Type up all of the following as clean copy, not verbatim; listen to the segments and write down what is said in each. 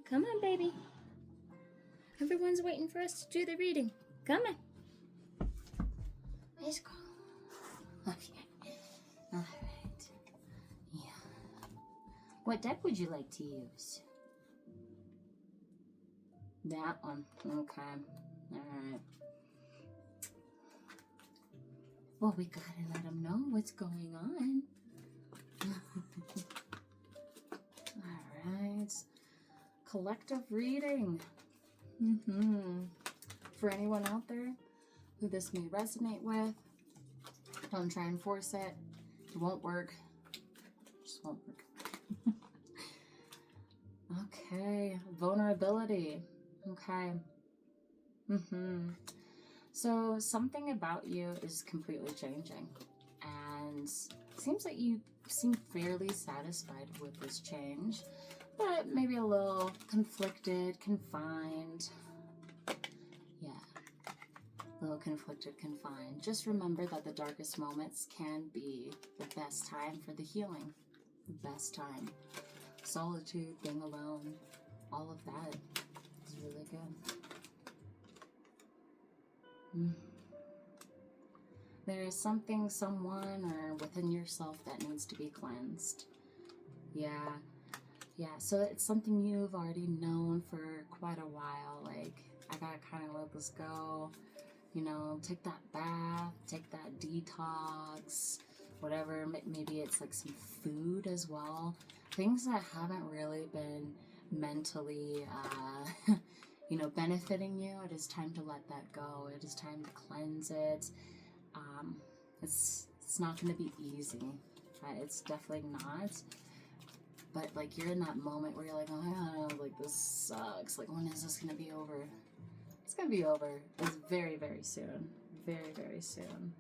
Come on, baby. Everyone's waiting for us to do the reading. Come on. Let's go. Okay. All right. Yeah. What deck would you like to use? That one. Okay. All right. Well, we gotta let them know what's going on. All right. Collective reading. For anyone out there who this may resonate with, don't try and force it. It won't work. It just won't work. Okay. Vulnerability. Okay. So something about you is completely changing, and it seems like you seem fairly satisfied with this change, but maybe a little conflicted, confined. Yeah, a little conflicted, confined. Just remember that the darkest moments can be the best time for the healing, the best time. Solitude, being alone, all of that is really good. There is something, someone, or within yourself that needs to be cleansed. Yeah, so it's something you've already known for quite a while. Like, I gotta kind of let this go. You know, take that bath, take that detox, whatever. Maybe it's like some food as well. Things that haven't really been mentally, benefiting you. It is time to let that go. It is time to cleanse it. It's not going to be easy. It's definitely not. But like, you're in that moment where you're like, oh, like, this sucks. Like, when is this going to be over? It's going to be over. It's very, very soon. Very, very soon.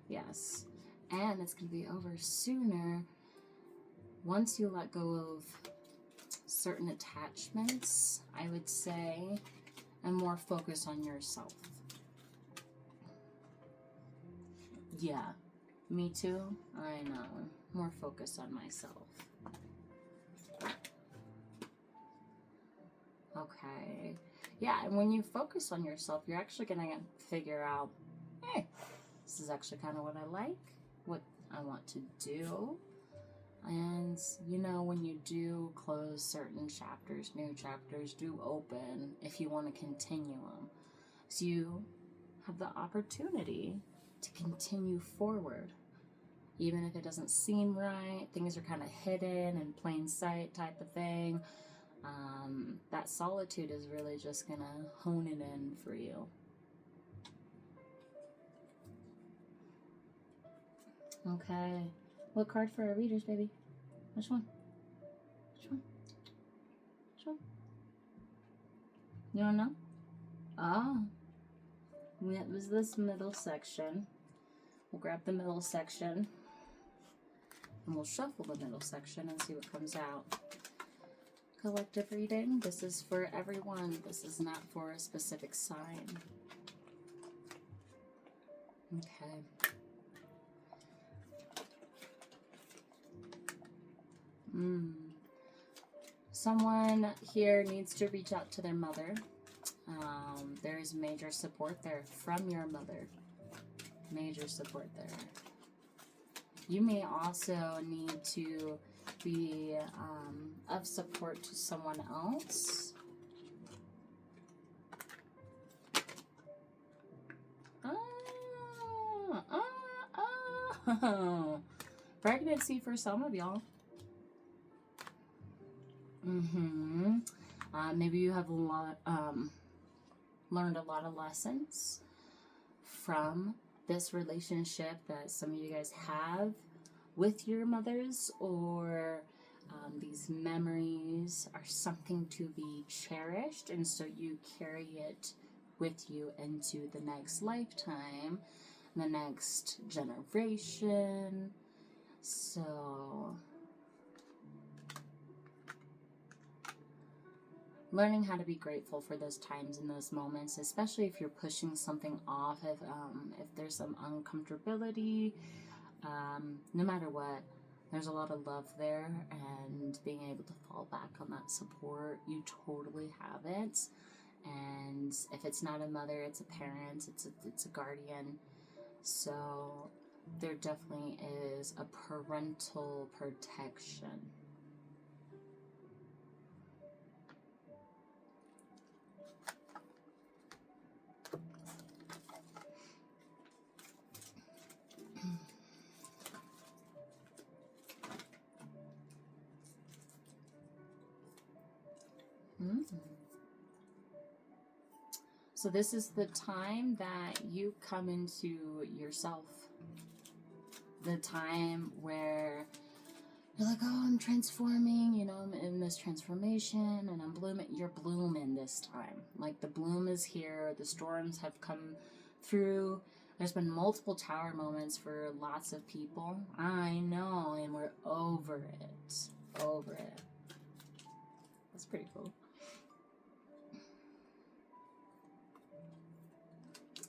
Yes. And it's going to be over sooner once you let go of certain attachments, I would say, and more focus on yourself. Yeah, me too. I know. More focus on myself. Okay. Yeah, and when you focus on yourself, you're actually going to figure out, hey, this is actually kind of what I like, what I want to do. And, when you do close certain chapters, new chapters do open if you want to continue them. So you have the opportunity to continue forward. Even if it doesn't seem right, things are kind of hidden in plain sight type of thing. That solitude is really just going to hone it in for you. Okay. What card for our readers, baby? Which one? Which one? Which one? You don't know? Oh. It was this middle section. We'll grab the middle section. And we'll shuffle the middle section and see what comes out. Collective reading. This is for everyone. This is not for a specific sign. Okay. Someone here needs to reach out to their mother. There is major support there from your mother. Major support there. You may also need to be of support to someone else. Pregnancy for some of y'all. Maybe you have learned a lot of lessons from this relationship that some of you guys have with your mothers, or these memories are something to be cherished, and so you carry it with you into the next lifetime, the next generation. So learning how to be grateful for those times and those moments, especially if you're pushing something off, if there's some uncomfortability, no matter what, There's a lot of love there, and being able to fall back on that support, you totally have it. And if it's not a mother, it's a parent, it's a guardian. So there definitely is a parental protection. So this is the time that you come into yourself. The time where you're like, oh, I'm transforming, you know, I'm in this transformation and I'm blooming. You're blooming this time. Like the bloom is here. The storms have come through. There's been multiple tower moments for lots of people. I know, and we're over it. Over it. That's pretty cool.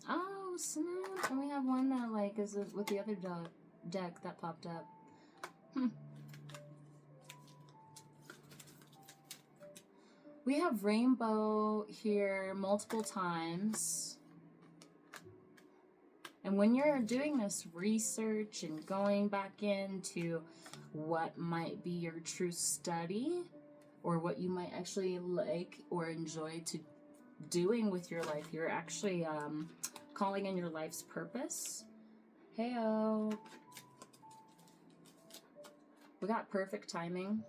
Oh, snap. And we have one that, like, is with the other deck that popped up. We have rainbow here multiple times. And when you're doing this research and going back into what might be your true study, or what you might actually like or enjoy to doing with your life, you're actually calling in your life's purpose. Heyo. We got perfect timing.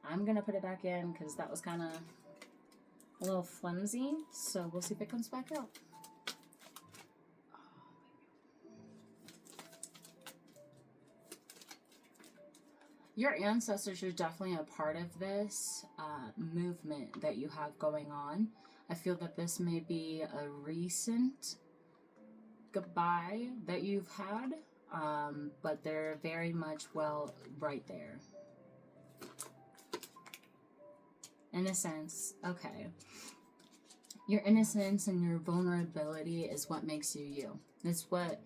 I'm gonna put it back in because that was kind of a little flimsy, so we'll see if it comes back out. Your ancestors are definitely a part of this movement that you have going on. I feel that this may be a recent goodbye that you've had, but they're very much right there. Innocence, okay. Your innocence and your vulnerability is what makes you you. It's what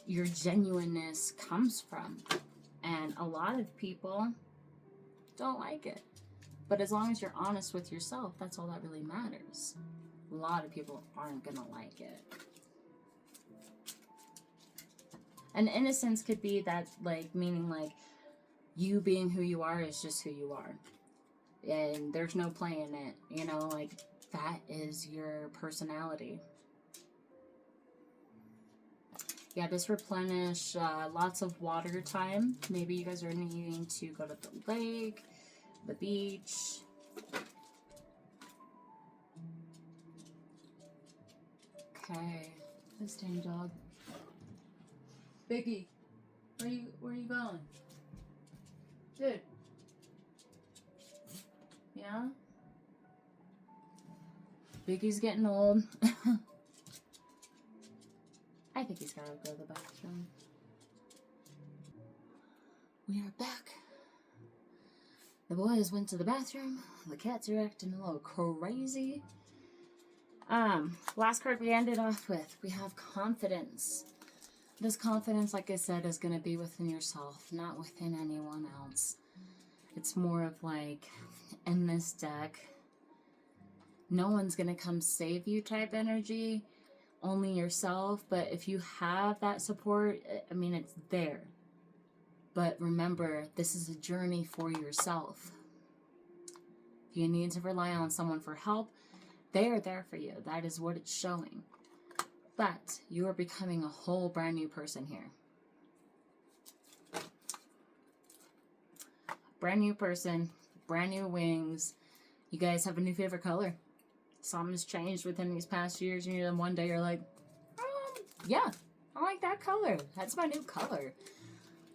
your genuineness comes from. And a lot of people don't like it. But as long as you're honest with yourself, that's all that really matters. A lot of people aren't gonna like it. And innocence could be that, like, meaning like you being who you are is just who you are. And there's no playing it, you know, like that is your personality. Yeah, this replenish lots of water time. Maybe you guys are needing to go to the lake, the beach. Okay, this dang dog. Biggie, where you going? Dude. Yeah? Biggie's getting old. I think he's gotta go to the bathroom. We are back. The boys went to the bathroom. The cats are acting a little crazy. Last card we ended off with, we have confidence. This confidence, like I said, is going to be within yourself, not within anyone else. It's more of like, in this deck, no one's going to come save you type energy, only yourself. But if you have that support, I mean, it's there. But remember, this is a journey for yourself. If you need to rely on someone for help, they are there for you. That is what it's showing. But you are becoming a whole brand new person here. Brand new person, brand new wings. You guys have a new favorite color. Something's changed within these past years, and then one day you're like, yeah, I like that color. That's my new color.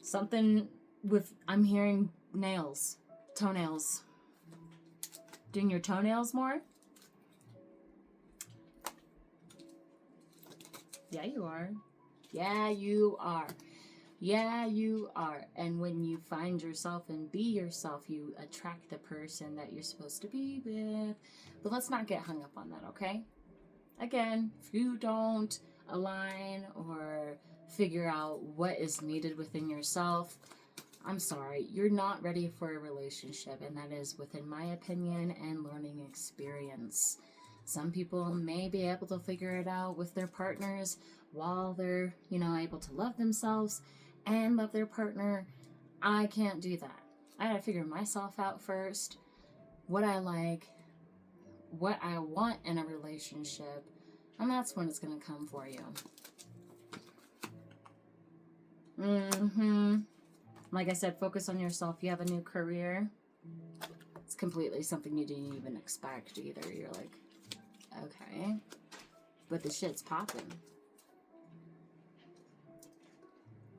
Something with, I'm hearing nails, toenails. Doing your toenails more? Yeah, you are. Yeah, you are. Yeah, you are. And when you find yourself and be yourself, you attract the person that you're supposed to be with. But let's not get hung up on that, okay? Again, if you don't align or figure out what is needed within yourself, I'm sorry, you're not ready for a relationship, and that is within my opinion and learning experience. Some people may be able to figure it out with their partners while they're, able to love themselves and love their partner. I can't do that. I gotta figure myself out first, what I like, what I want in a relationship, and that's when it's gonna come for you. Like I said, focus on yourself. You have a new career. It's completely something you didn't even expect either. You're like, okay. But the shit's popping.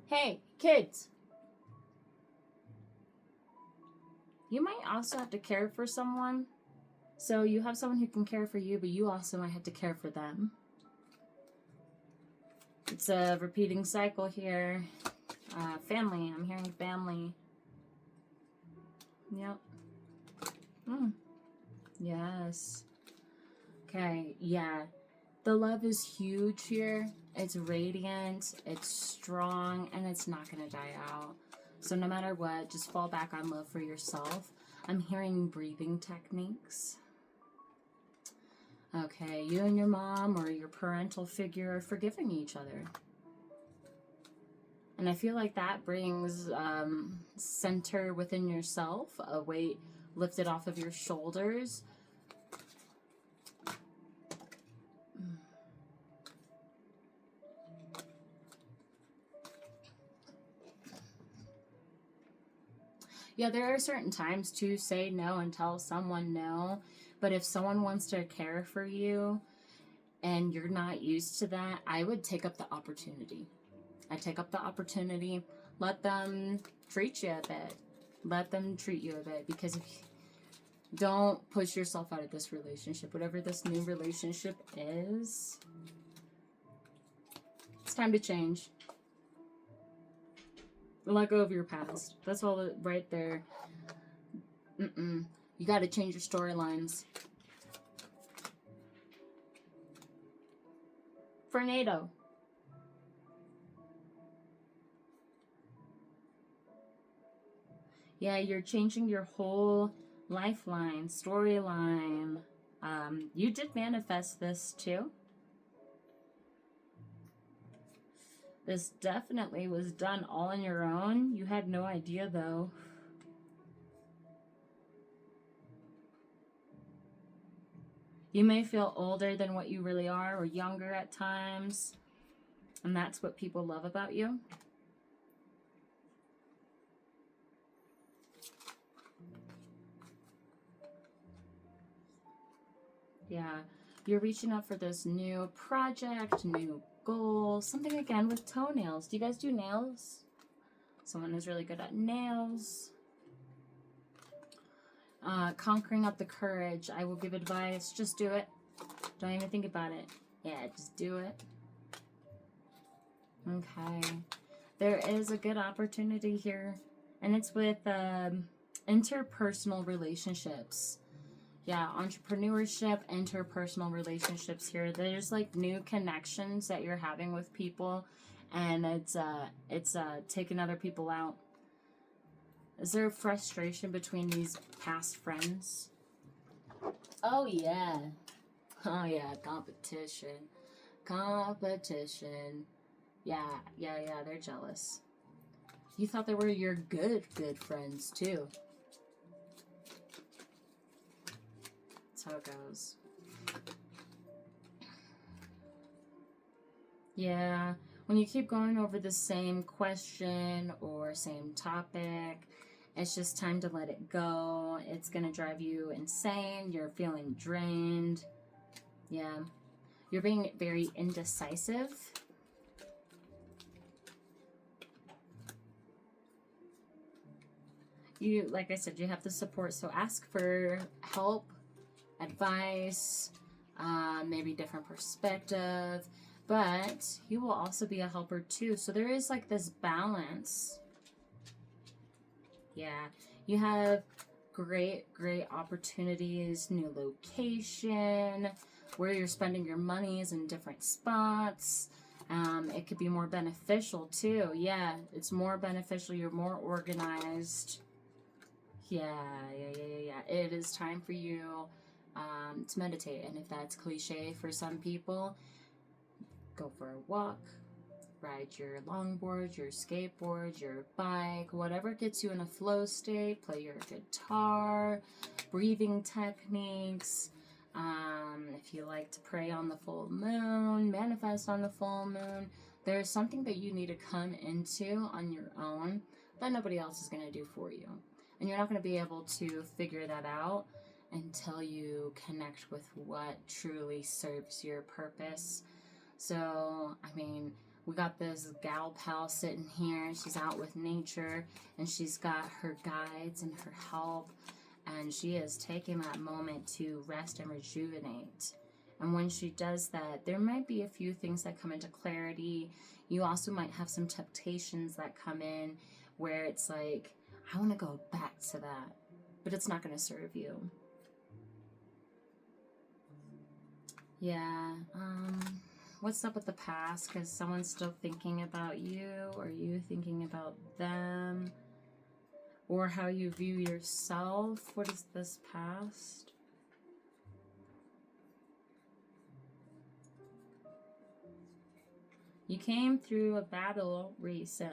Hey, kids! You might also have to care for someone. So you have someone who can care for you, but you also might have to care for them. It's a repeating cycle here. Family. I'm hearing family. Yep. Yes. Okay, yeah. The love is huge here. It's radiant, it's strong, and it's not going to die out. So no matter what, just fall back on love for yourself. I'm hearing breathing techniques. Okay, you and your mom or your parental figure are forgiving each other. And I feel like that brings center within yourself, a weight lifted off of your shoulders. Yeah, there are certain times to say no and tell someone no. But if someone wants to care for you and you're not used to that, I would take up the opportunity. I take up the opportunity. Let them treat you a bit. Let them treat you a bit. Because if you don't push yourself out of this relationship, whatever this new relationship is, it's time to change. Let go of your past. That's all right there. You got to change your storylines. Tornado. Yeah, you're changing your whole lifeline, storyline. You did manifest this too. This definitely was done all on your own. You had no idea though. You may feel older than what you really are, or younger at times. And that's what people love about you. Yeah, you're reaching out for this new project, new goal, something again with toenails. Do you guys do nails? Someone who's really good at nails. Conquering up the courage. I will give advice. Just do it. Don't even think about it. Yeah, just do it. Okay. There is a good opportunity here. And it's with interpersonal relationships. Yeah, entrepreneurship, interpersonal relationships here. There's like new connections that you're having with people, and it's taking other people out. Is there frustration between these past friends? Oh yeah. Oh yeah, competition. Competition. Yeah, they're jealous. You thought they were your good friends too. That's how it goes. Yeah, when you keep going over the same question or same topic, it's just time to let it go. It's going to drive you insane. You're feeling drained. Yeah. You're being very indecisive. You, like I said, you have the support, so ask for help, advice, maybe different perspective, but you will also be a helper too. So there is like this balance. Yeah, you have great opportunities, new location, where you're spending your money is in different spots. It could be more beneficial too. Yeah, it's more beneficial. You're more organized. Yeah. It is time for you to meditate. And if that's cliche for some people, go for a walk, ride your longboard, your skateboard, your bike, whatever gets you in a flow state. Play your guitar, breathing techniques. If you like to pray on the full moon, manifest on the full moon, there's something that you need to come into on your own that nobody else is going to do for you. And you're not going to be able to figure that out until you connect with what truly serves your purpose. So, I mean, we got this gal pal sitting here. She's out with nature, and she's got her guides and her help, and she is taking that moment to rest and rejuvenate. And when she does that, there might be a few things that come into clarity. You also might have some temptations that come in where it's like, I want to go back to that, but it's not going to serve you. Yeah, what's up with the past? Because someone's still thinking about you, or you thinking about them, or how you view yourself. What is this past? You came through a battle recently.